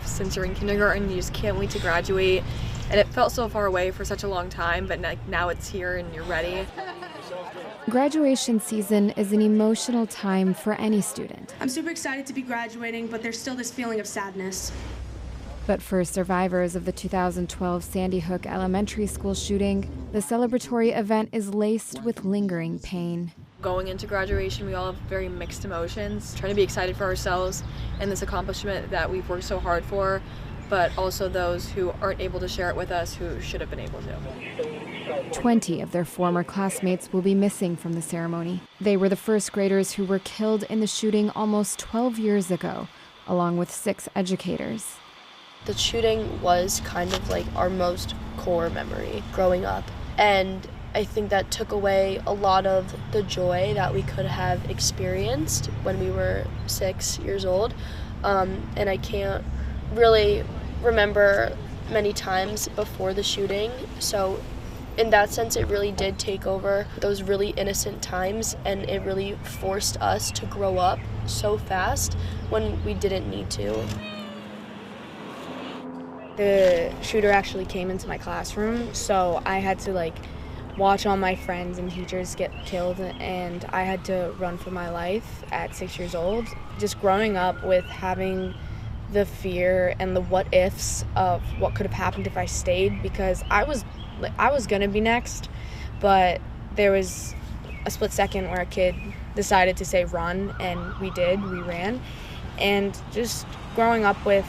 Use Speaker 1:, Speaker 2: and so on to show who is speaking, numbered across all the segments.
Speaker 1: since you're in kindergarten. You just can't wait to graduate. And it felt so far away for such a long time, but now it's here and you're ready.
Speaker 2: Graduation season is an emotional time for any student.
Speaker 3: I'm super excited to be graduating, but there's still this feeling of sadness.
Speaker 2: But for survivors of the 2012 Sandy Hook Elementary School shooting, the celebratory event is laced with lingering pain.
Speaker 1: Going into graduation, we all have very mixed emotions, trying to be excited for ourselves and this accomplishment that we've worked so hard for, but also those who aren't able to share it with us who should have been able to.
Speaker 2: 20 of their former classmates will be missing from the ceremony. They were the first graders who were killed in the shooting almost 12 years ago, along with 6 educators.
Speaker 4: The shooting was kind of like our most core memory growing up, and I think that took away a lot of the joy that we could have experienced when we were 6 years old, and I can't really remember many times before the shooting, so in that sense it really did take over those really innocent times, and it really forced us to grow up so fast when we didn't need to.
Speaker 5: The shooter actually came into my classroom, so I had to watch all my friends and teachers get killed, and I had to run for my life at 6 years old. Just growing up with having the fear and the what ifs of what could have happened if I stayed, because I was gonna be next, but there was a split second where a kid decided to say run, and we ran. And just growing up with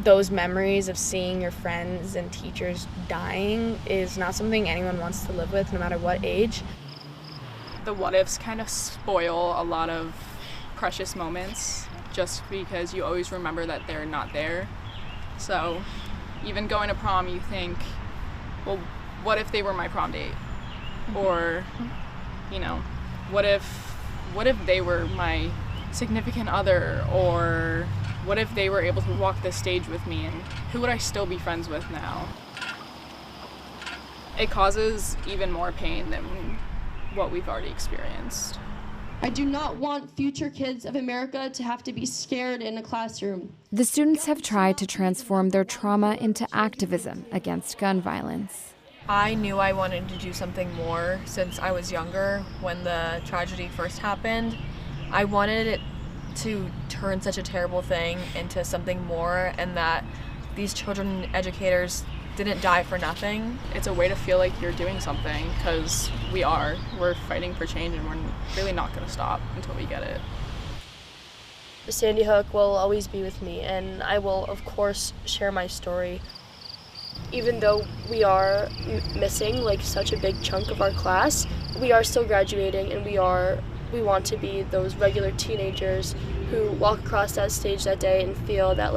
Speaker 5: those memories of seeing your friends and teachers dying is not something anyone wants to live with, no matter what age.
Speaker 6: The what ifs kind of spoil a lot of precious moments just because you always remember that they're not there. So even going to prom, you think, well, what if they were my prom date? Or, what if they were my significant other? Or what if they were able to walk this stage with me, and who would I still be friends with now? It causes even more pain than what we've already experienced.
Speaker 7: I do not want future kids of America to have to be scared in a classroom.
Speaker 2: The students have tried to transform their trauma into activism against gun violence.
Speaker 1: I knew I wanted to do something more since I was younger when the tragedy first happened. I wanted it to turn such a terrible thing into something more, and that these children and educators didn't die for nothing.
Speaker 6: It's a way to feel like you're doing something, because we're fighting for change, and we're really not going to stop until we get it.
Speaker 4: Sandy Hook will always be with me, and I will of course share my story. Even though we are missing such a big chunk of our class, we are still graduating, and we want to be those regular teenagers who walk across that stage that day and feel that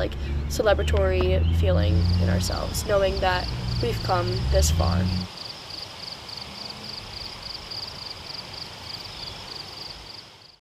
Speaker 4: celebratory feeling in ourselves, knowing that we've come this far.